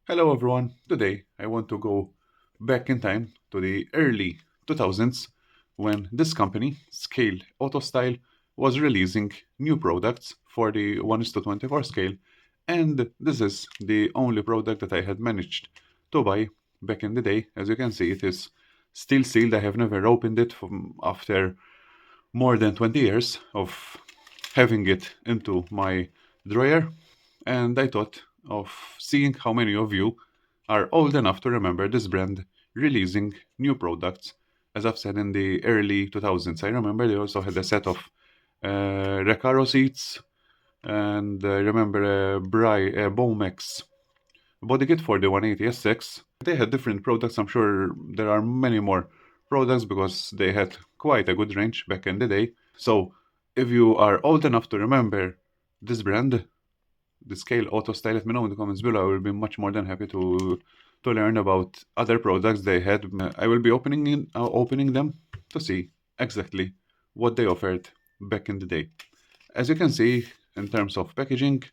Hello everyone. Today I want to go back in time to the early 2000s when this company, Scale Auto Style, was releasing new products for the 1:24 scale, and this is the only product that I had managed to buy back in the day. As you can see, it is still sealed. I have never opened it after more than 20 years of having it into my drawer, and I thought of seeing how many of you are old enough to remember this brand releasing new products. As I've said, in the early 2000s, I remember they also had a set of Recaro seats, and I remember a Bomex body kit for the 180 SX. They had different products. I'm sure there are many more products because they had quite a good range back in the day. So if you are old enough to remember this brand, the Scale Auto Style, let me know in the comments below. I will be much more than happy to learn about other products they had. I will be opening them to see exactly what they offered back in the day. As you can see, in terms of packaging,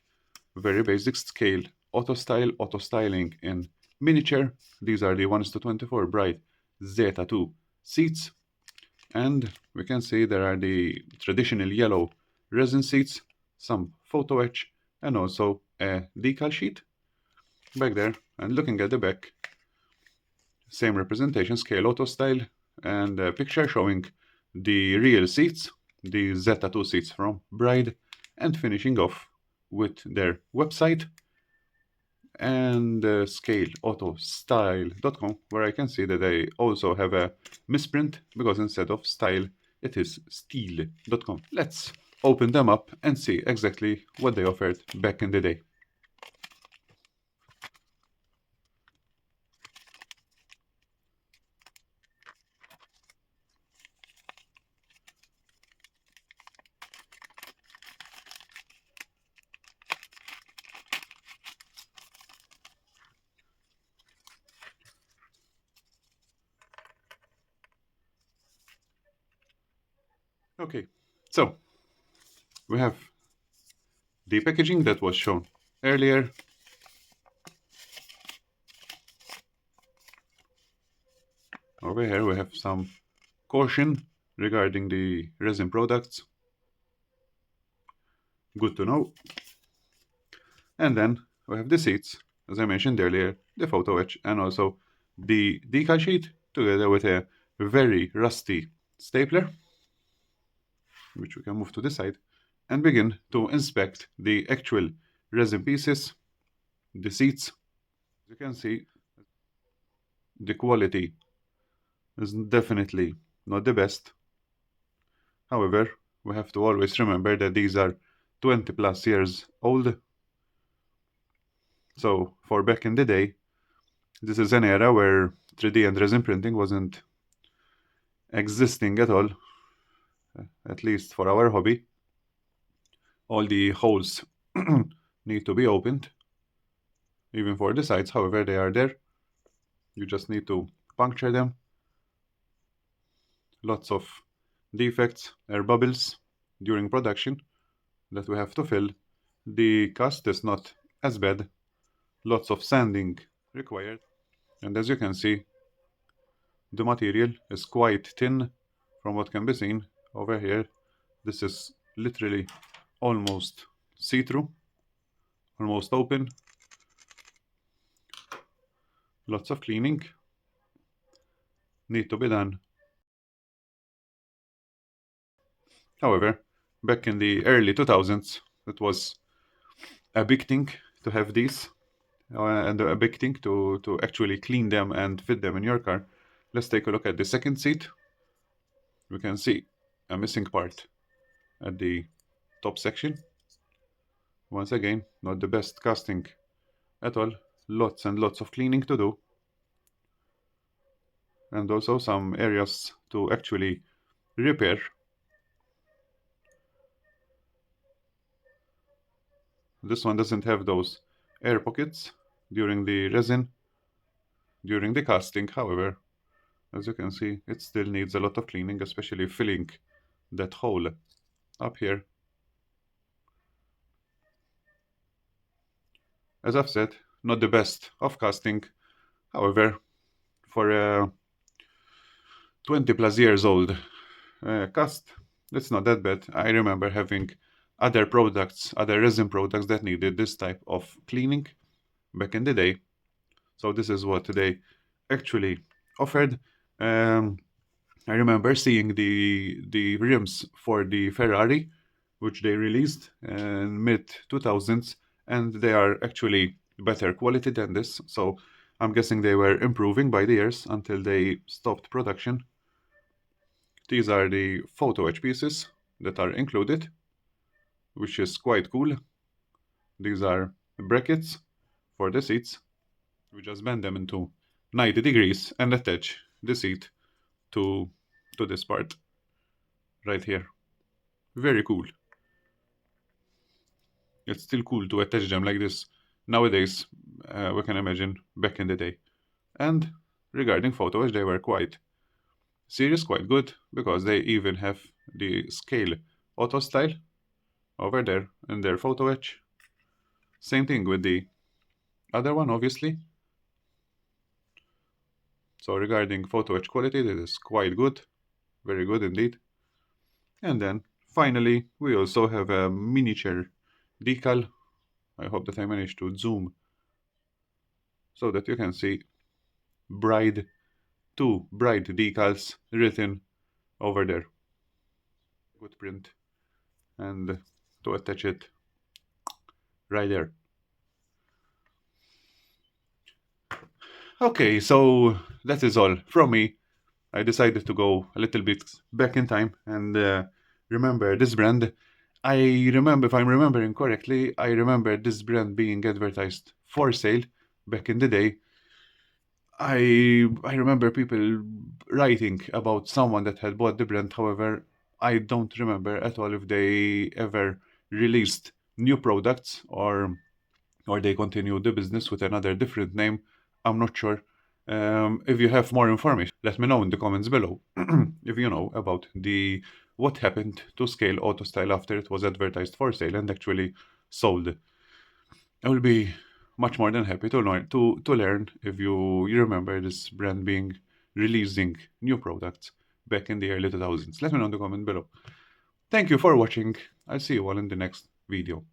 very basic Scale Auto styling in miniature. These are the 1:24 Bride Zeta 2 seats, and we can see there are the traditional yellow resin seats, some photo etch, and also a decal sheet back there. And looking at the back, same representation, Scale Auto style, and a picture showing the real seats, the Zeta 2 seats from Bride, and finishing off with their website and scaleautostyle.com, where I can see that they also have a misprint because instead of style it is steel.com. Let's open them up and see exactly what they offered back in the day. Okay, so we have the packaging that was shown earlier. Over here we have some caution regarding the resin products. Good to know. And then we have the seats, as I mentioned earlier, the photo etch, and also the decal sheet together with a very rusty stapler, which we can move to the side, and begin to inspect the actual resin pieces, the seats. As you can see, the quality is definitely not the best. However, we have to always remember that these are 20 plus years old. So for back in the day, this is an era where 3D and resin printing wasn't existing at all, at least for our hobby. All the holes need to be opened, even for the sides. However, they are there. You just need to puncture them. Lots of defects, air bubbles during production that we have to fill. The cast is not as bad. Lots of sanding required. And as you can see, the material is quite thin from what can be seen over here. This is literally almost see-through, almost open. Lots of cleaning need to be done. However, back in the early 2000s, it was a big thing to have these, and a big thing to actually clean them and fit them in your car. Let's take a look at the second seat. We can see a missing part at the top section. Once again, not the best casting at all. Lots and lots of cleaning to do. And also some areas to actually repair. This one doesn't have those air pockets during the resin, during the casting. However, as you can see, it still needs a lot of cleaning, especially filling that hole up here. As I've said, not the best of casting. However, for a 20 plus years old cast, it's not that bad. I remember having other products, other resin products that needed this type of cleaning back in the day. So this is what they actually offered. Um, I remember seeing the rims for the Ferrari, which they released in mid 2000s, and they are actually better quality than this. So I'm guessing they were improving by the years until they stopped production. These are the photo etch pieces that are included, which is quite cool. These are brackets for the seats. We just bend them into 90 degrees and attach the seat to this part right here. Very cool. It's still cool to attach them like this nowadays. We can imagine back in the day. And regarding photos, they were quite serious, quite good, because they even have the scale auto style over there in their photo etch. Same thing with the other one, obviously. So regarding photo etch quality, this is quite good, very good indeed. And then finally, we also have a miniature decal. I hope that I managed to zoom so that you can see Bride, two Bride decals written over there. Good print, and to attach it right there. Okay, so that is all from me. I decided to go a little bit back in time and remember this brand. I remember, if I'm remembering correctly, I remember this brand being advertised for sale back in the day. I remember people writing about someone that had bought the brand. However, I don't remember at all if they ever released new products or they continued the business with another different name. I'm not sure. If you have more information, let me know in the comments below. If you know about the what happened to Scale Auto Style after it was advertised for sale and actually sold. I will be much more than happy to learn if you remember this brand being releasing new products back in the early 2000s. Let me know in the comment below. Thank you for watching. I'll see you all in the next video.